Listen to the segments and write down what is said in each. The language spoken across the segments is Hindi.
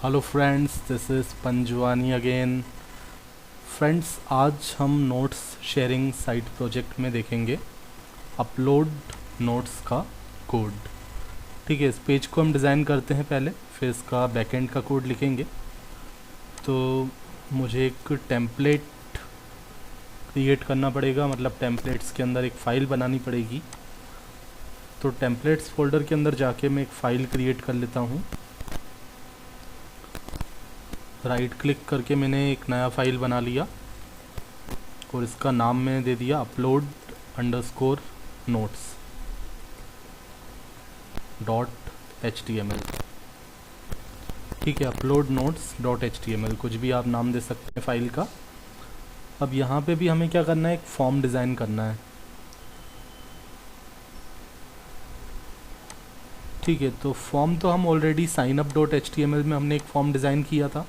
Hello friends, this is Panjwani again. Friends, आज हम नोट्स शेयरिंग साइट प्रोजेक्ट में देखेंगे अपलोड नोट्स का कोड। ठीक है, इस पेज को हम डिज़ाइन करते हैं पहले, फिर इसका बैकएंड का कोड लिखेंगे। तो मुझे एक टेम्पलेट क्रिएट करना पड़ेगा, मतलब टेम्पलेट्स के अंदर एक फ़ाइल बनानी पड़ेगी। तो टेम्पलेट्स फोल्डर के अंदर जाके मैं एक फ़ाइल क्रिएट कर लेता हूँ। राइट क्लिक करके मैंने एक नया फाइल बना लिया और इसका नाम मैंने दे दिया अपलोड अंडरस्कोर नोट्स .html। ठीक है, अपलोड नोट्स .html, कुछ भी आप नाम दे सकते हैं फाइल का। अब यहाँ पे भी हमें क्या करना है, एक फॉर्म डिज़ाइन करना है। ठीक है, तो फॉर्म तो हम ऑलरेडी signup.html में हमने एक फॉर्म डिज़ाइन किया था,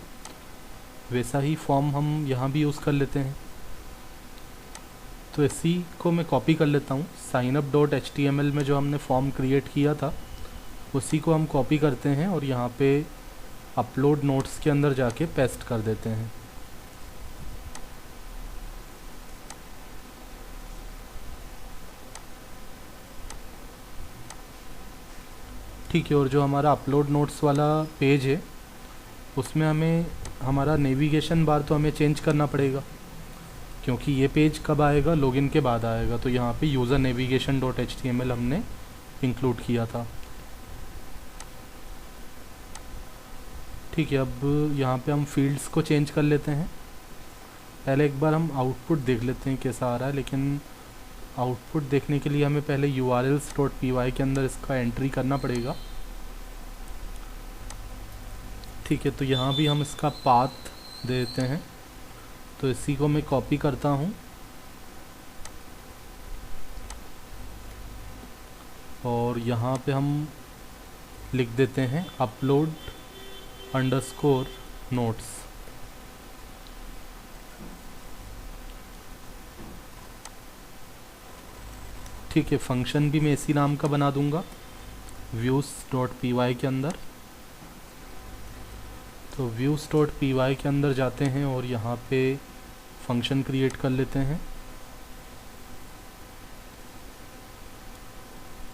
वैसा ही फॉर्म हम यहाँ भी यूज़ कर लेते हैं। तो इसी को मैं कॉपी कर लेता हूँ। signup.html में जो हमने फॉर्म क्रिएट किया था उसी को हम कॉपी करते हैं और यहाँ पे अपलोड नोट्स के अंदर जाके पेस्ट कर देते हैं। ठीक है, और जो हमारा अपलोड नोट्स वाला पेज है उसमें हमें हमारा नेविगेशन बार तो हमें चेंज करना पड़ेगा, क्योंकि ये पेज कब आएगा, लॉगिन के बाद आएगा। तो यहाँ पे यूज़र नेविगेशन .html हमने इंक्लूड किया था। ठीक है, अब यहाँ पे हम फील्ड्स को चेंज कर लेते हैं। पहले एक बार हम आउटपुट देख लेते हैं कैसा आ रहा है, लेकिन आउटपुट देखने के लिए हमें पहले urls.py के अंदर इसका एंट्री करना पड़ेगा। ठीक है, तो यहाँ भी हम इसका पाथ दे देते हैं। तो इसी को मैं कॉपी करता हूँ और यहाँ पे हम लिख देते हैं अपलोड अंडरस्कोर नोट्स। ठीक है, फंक्शन भी मैं इसी नाम का बना दूंगा views.py के अंदर। तो views.py के अंदर जाते हैं और यहाँ पे फंक्शन क्रिएट कर लेते हैं।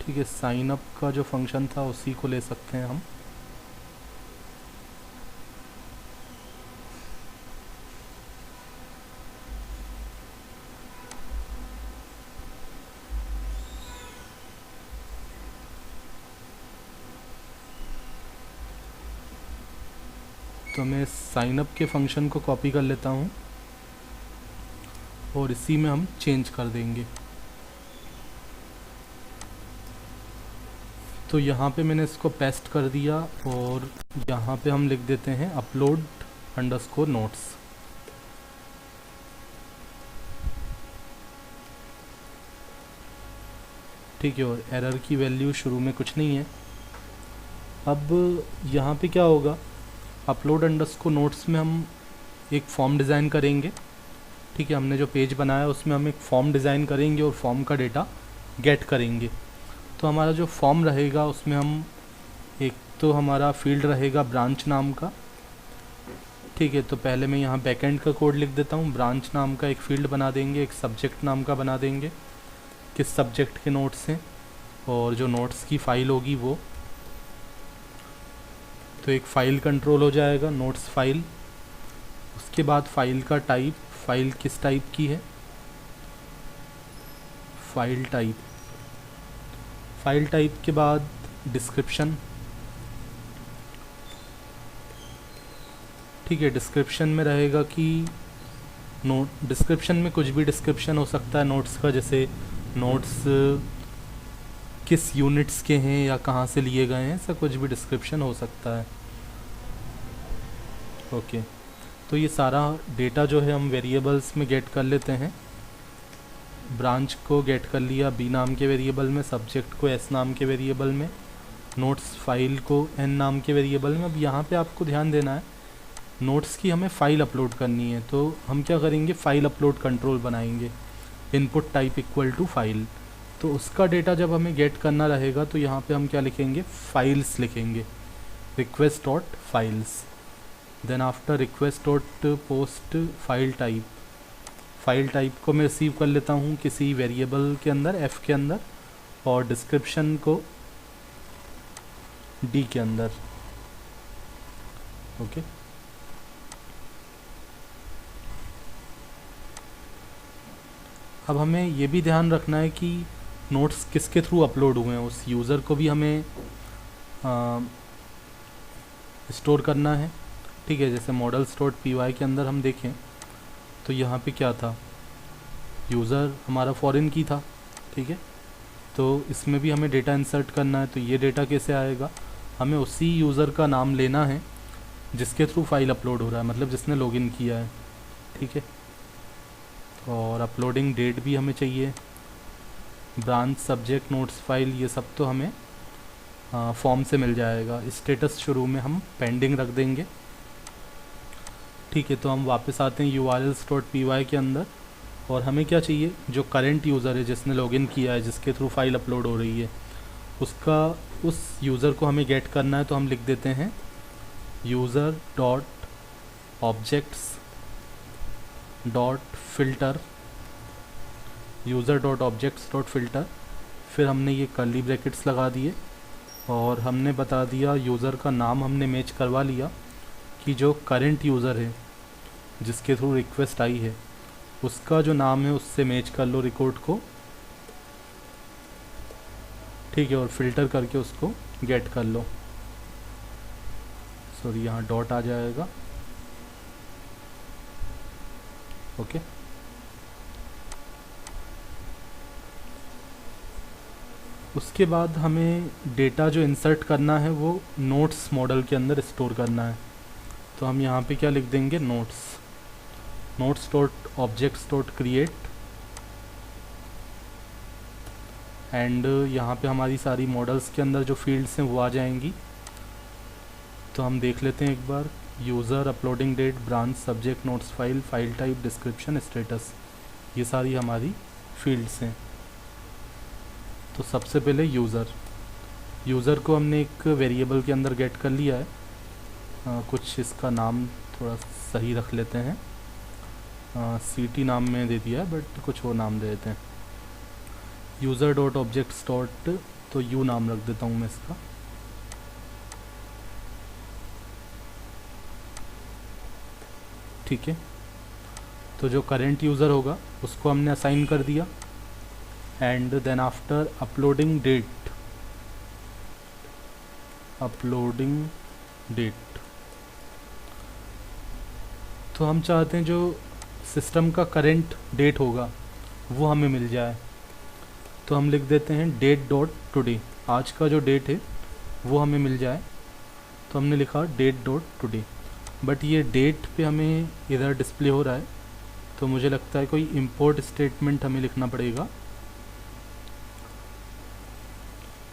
ठीक है, साइन अप का जो फंक्शन था उसी को ले सकते हैं हम। तो मैं साइन अप के फंक्शन को कॉपी कर लेता हूँ और इसी में हम चेंज कर देंगे। तो यहाँ पे मैंने इसको पेस्ट कर दिया और यहाँ पे हम लिख देते हैं अपलोड अंडरस्कोर नोट्स। ठीक है, और एरर की वैल्यू शुरू में कुछ नहीं है। अब यहाँ पे क्या होगा, अपलोड अंडरस्कोर नोट्स में हम एक फॉर्म डिज़ाइन करेंगे। ठीक है, हमने जो पेज बनाया उसमें हम एक फॉर्म डिज़ाइन करेंगे और फॉर्म का डेटा गेट करेंगे। तो हमारा जो फॉर्म रहेगा उसमें हम एक तो हमारा फील्ड रहेगा ब्रांच नाम का। ठीक है, तो पहले मैं यहाँ बैकएंड का कोड लिख देता हूँ। ब्रांच नाम का एक फ़ील्ड बना देंगे, एक सब्जेक्ट नाम का बना देंगे, किस सब्जेक्ट के नोट्स हैं और जो नोट्स की फ़ाइल होगी वो। तो एक फ़ाइल कंट्रोल हो जाएगा, नोट्स फाइल। उसके बाद फ़ाइल का टाइप, फ़ाइल किस टाइप की है, फ़ाइल टाइप। फ़ाइल टाइप के बाद डिस्क्रिप्शन। ठीक है, डिस्क्रिप्शन में रहेगा कि नोट, डिस्क्रिप्शन में कुछ भी डिस्क्रिप्शन हो सकता है नोट्स का, जैसे नोट्स किस यूनिट्स के हैं या कहाँ से लिए गए हैं, ऐसा कुछ भी डिस्क्रिप्शन हो सकता है। ओके, तो ये सारा डेटा जो है हम वेरिएबल्स में गेट कर लेते हैं। ब्रांच को गेट कर लिया b नाम के वेरिएबल में, सब्जेक्ट को s नाम के वेरिएबल में, नोट्स फाइल को n नाम के वेरिएबल में। अब यहाँ पे आपको ध्यान देना है, नोट्स की हमें फ़ाइल अपलोड करनी है। तो हम क्या करेंगे, फ़ाइल अपलोड कंट्रोल बनाएंगे, input type equal to file. तो उसका डेटा जब हमें गेट करना रहेगा तो यहाँ पे हम क्या लिखेंगे, फाइल्स लिखेंगे, request dot files. Then after request dot post file type को मैं रिसीव कर लेता हूँ किसी वेरिएबल के अंदर एफ के अंदर, और डिस्क्रिप्शन को डी के अंदर। ओके अब हमें ये भी ध्यान रखना है कि नोट्स किसके थ्रू अपलोड हुए हैं, उस यूज़र को भी हमें स्टोर करना है। ठीक है, जैसे मॉडल्स डॉट पी वाई के अंदर हम देखें तो यहाँ पे क्या था, यूज़र हमारा फॉरेन की था। ठीक है, तो इसमें भी हमें डेटा इंसर्ट करना है। तो ये डेटा कैसे आएगा, हमें उसी यूज़र का नाम लेना है जिसके थ्रू फाइल अपलोड हो रहा है, मतलब जिसने लॉगिन किया है। ठीक है, और अपलोडिंग डेट भी हमें चाहिए, ब्रांच सब्जेक्ट नोट्स फाइल, ये सब तो हमें फॉर्म से मिल जाएगा। स्टेटस शुरू में हम पेंडिंग रख देंगे। ठीक है, तो हम वापस आते हैं urls.py के अंदर, और हमें क्या चाहिए, जो करंट यूज़र है जिसने लॉगिन किया है, जिसके थ्रू फाइल अपलोड हो रही है, उस यूज़र को हमें गेट करना है। तो हम लिख देते हैं user dot objects dot filter, user dot objects dot filter, फिर हमने ये कर्ली ब्रैकेट्स लगा दिए और हमने बता दिया यूज़र का नाम हमने मैच करवा लिया कि जो करंट यूज़र है जिसके थ्रू रिक्वेस्ट आई है उसका जो नाम है उससे मैच कर लो रिकॉर्ड को। ठीक है, और फिल्टर करके उसको गेट कर लो। सॉरी, यहाँ डॉट आ जाएगा। ओके उसके बाद हमें डेटा जो इंसर्ट करना है वो नोट्स मॉडल के अंदर स्टोर करना है। तो हम यहाँ पे क्या लिख देंगे, notes dot objects dot create, and यहाँ पे हमारी सारी मॉडल्स के अंदर जो फील्ड्स हैं वो आ जाएंगी। तो हम देख लेते हैं एक बार, user, uploading date, branch, subject, notes file, file type, description, status, ये सारी हमारी फील्ड्स हैं। तो सबसे पहले यूज़र को हमने एक वेरिएबल के अंदर गेट कर लिया है। कुछ इसका नाम थोड़ा सही रख लेते हैं, सीटी नाम में दे दिया है बट कुछ वो नाम दे देते हैं, यूज़र डॉट ऑब्जेक्ट्स डॉट, तो यू नाम रख देता हूँ मैं इसका। ठीक है, तो जो करेंट यूज़र होगा उसको हमने असाइन कर दिया, and then after uploading date, तो हम चाहते हैं जो सिस्टम का करेंट डेट होगा वो हमें मिल जाए। तो हम लिख देते हैं डेट डॉट टुडे, आज का जो डेट है वो हमें मिल जाए। तो हमने लिखा डेट डॉट टुडे, बट ये डेट पे हमें इधर डिस्प्ले हो रहा है, तो मुझे लगता है कोई इंपोर्ट स्टेटमेंट हमें लिखना पड़ेगा।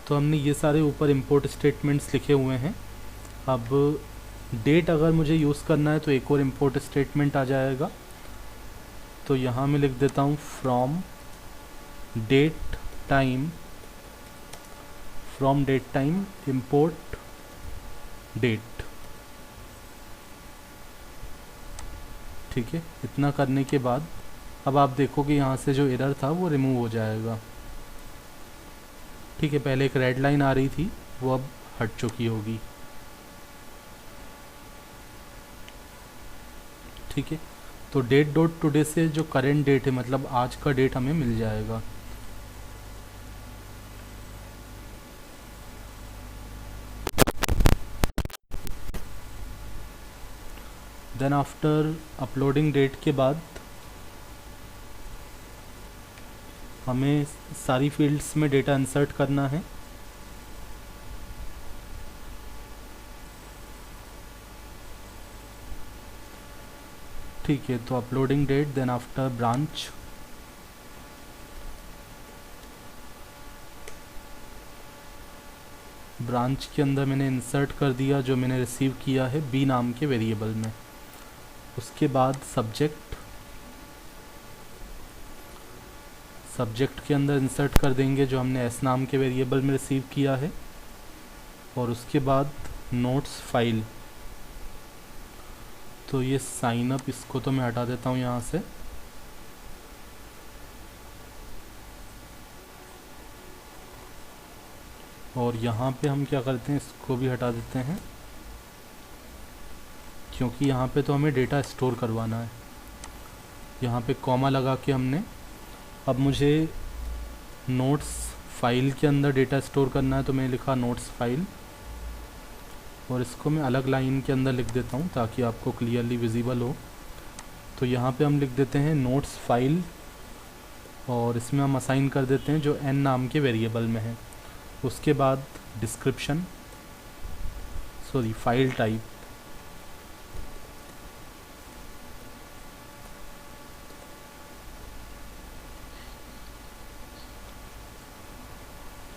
तो हमने ये सारे ऊपर इंपोर्ट स्टेटमेंट्स लिखे हुए हैं। अब डेट अगर मुझे यूज़ करना है तो एक और इंपोर्ट स्टेटमेंट आ जाएगा। तो यहाँ मैं लिख देता हूँ from date time import date. ठीक है, इतना करने के बाद अब आप देखो कि यहाँ से जो एरर था वो रिमूव हो जाएगा। ठीक है, पहले एक रेड लाइन आ रही थी वो अब हट चुकी होगी। ठीक है, तो डेट डॉट टुडे से जो करेंट डेट है मतलब आज का डेट हमें मिल जाएगा। देन आफ्टर अपलोडिंग डेट के बाद हमें सारी फील्ड्स में डेटा इंसर्ट करना है। ठीक है, तो uploading date, then after branch के अंदर मैंने इंसर्ट कर दिया जो मैंने रिसीव किया है बी नाम के वेरिएबल में। उसके बाद सब्जेक्ट के अंदर इंसर्ट कर देंगे जो हमने एस नाम के वेरिएबल में रिसीव किया है। और उसके बाद नोट्स तो ये साइन अप, इसको तो मैं हटा देता हूँ यहाँ से। और यहाँ पे हम क्या करते हैं, इसको भी हटा देते हैं, क्योंकि यहाँ पे तो हमें डेटा स्टोर करवाना है। यहाँ पे कॉमा लगा के हमने, अब मुझे नोट्स फाइल के अंदर डेटा स्टोर करना है, तो मैंने लिखा नोट्स फाइल, और इसको मैं अलग लाइन के अंदर लिख देता हूँ ताकि आपको क्लियरली विजिबल हो। तो यहाँ पे हम लिख देते हैं नोट्स फाइल, और इसमें हम असाइन कर देते हैं जो n नाम के वेरिएबल में है। उसके बाद डिस्क्रिप्शन, सॉरी फाइल टाइप,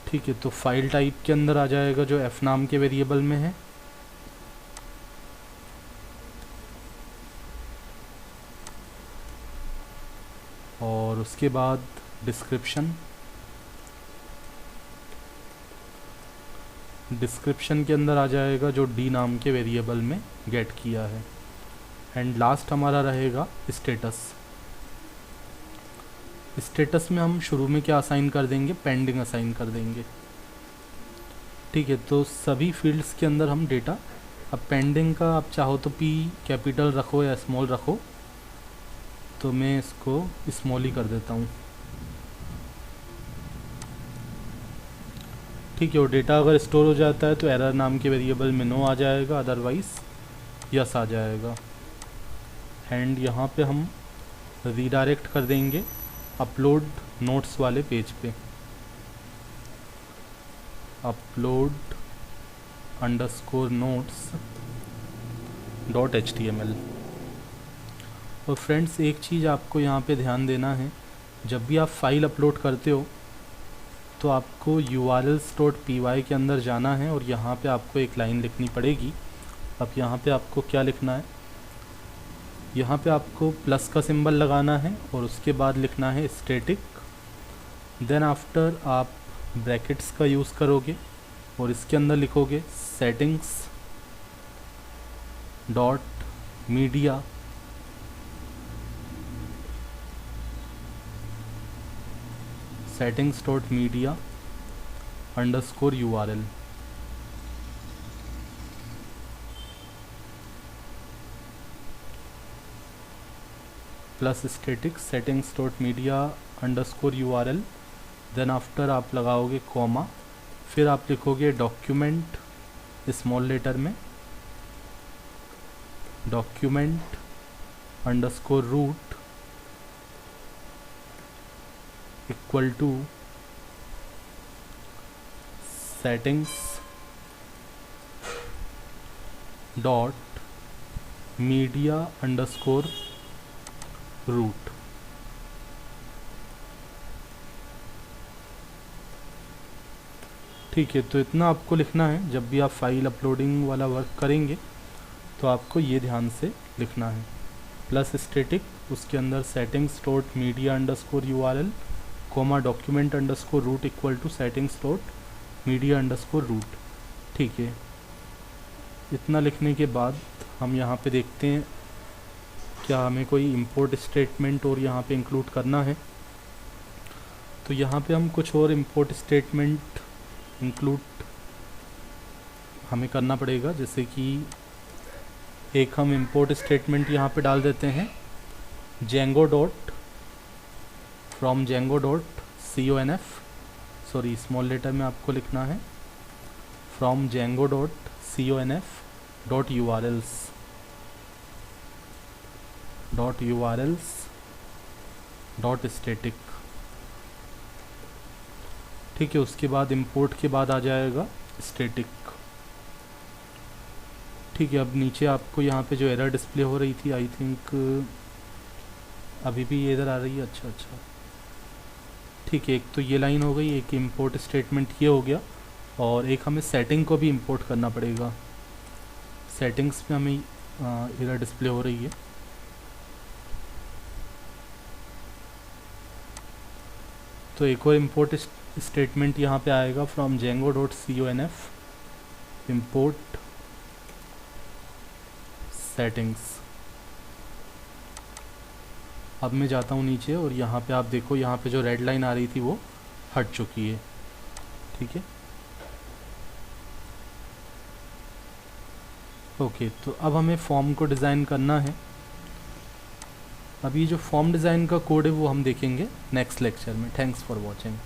ठीक है। तो फाइल टाइप के अंदर आ जाएगा जो f नाम के वेरिएबल में है। और उसके बाद डिस्क्रिप्शन, डिस्क्रिप्शन के अंदर आ जाएगा जो d नाम के वेरिएबल में गेट किया है। एंड लास्ट हमारा रहेगा स्टेटस। स्टेटस में हम शुरू में क्या असाइन कर देंगे, पेंडिंग असाइन कर देंगे, ठीक है। तो सभी फील्ड्स के अंदर हम डेटा, अब पेंडिंग का आप चाहो तो p कैपिटल रखो या स्मॉल रखो, तो मैं इसको स्मॉल ही कर देता हूँ, ठीक है। और डेटा अगर स्टोर हो जाता है तो एरर नाम के वेरिएबल में नो आ जाएगा, अदरवाइज़ यस आ जाएगा। एंड यहाँ पे हम रीडायरेक्ट कर देंगे अपलोड नोट्स वाले पेज पे, upload underscore notes dot HTML। और फ्रेंड्स एक चीज़ आपको यहाँ पे ध्यान देना है, जब भी आप फाइल अपलोड करते हो तो आपको urls.py के अंदर जाना है और यहाँ पे आपको एक लाइन लिखनी पड़ेगी। अब यहाँ पे आपको क्या लिखना है, यहाँ पे आपको प्लस का सिंबल लगाना है और उसके बाद लिखना है स्टैटिक, देन आफ्टर आप ब्रैकेट्स का यूज़ करोगे और इसके अंदर लिखोगे settings dot media underscore URL। Plus static settings dot media underscore URL, then after आप लगाओगे कॉमा, फिर आप लिखोगे डॉक्यूमेंट स्मॉल लेटर में, document underscore root equal to settings dot media underscore root. ठीक है, तो इतना आपको लिखना है। जब भी आप फाइल अपलोडिंग वाला वर्क करेंगे तो आपको ये ध्यान से लिखना है, प्लस स्टैटिक, उसके अंदर settings dot media underscore URL, comma document underscore root equal to settings dot media underscore root. ठीक है, इतना लिखने के बाद हम यहाँ पे देखते हैं क्या हमें कोई इंपोर्ट स्टेटमेंट और यहाँ पे इंक्लूड करना है। तो यहाँ पे हम कुछ और इंपोर्ट स्टेटमेंट इंक्लूड हमें करना पड़ेगा, जैसे कि एक हम इंपोर्ट स्टेटमेंट यहाँ पे डाल देते हैं Django dot from Django dot conf, sorry small letter में आपको लिखना है from Django dot conf dot urls dot static. ठीक है, उसके बाद इंपोर्ट के बाद आ जाएगा स्टैटिक। ठीक है, अब नीचे आपको यहाँ पे जो एरर डिस्प्ले हो रही थी, आई थिंक अभी भी ये इधर आ रही है। अच्छा, ठीक है, एक तो ये लाइन हो गई, एक इंपोर्ट स्टेटमेंट ये हो गया, और एक हमें सेटिंग को भी इंपोर्ट करना पड़ेगा। सेटिंग्स में हमें एरर डिस्प्ले हो रही है। तो एक और इंपोर्ट स्टेटमेंट यहाँ पे आएगा from Django dot conf import settings. अब मैं जाता हूँ नीचे और यहाँ पे आप देखो, यहाँ पे जो रेड लाइन आ रही थी वो हट चुकी है। ठीक है, ओके। तो अब हमें फॉर्म को डिज़ाइन करना है। अब ये जो फॉर्म डिज़ाइन का कोड है वो हम देखेंगे नेक्स्ट लेक्चर में। Thanks for watching.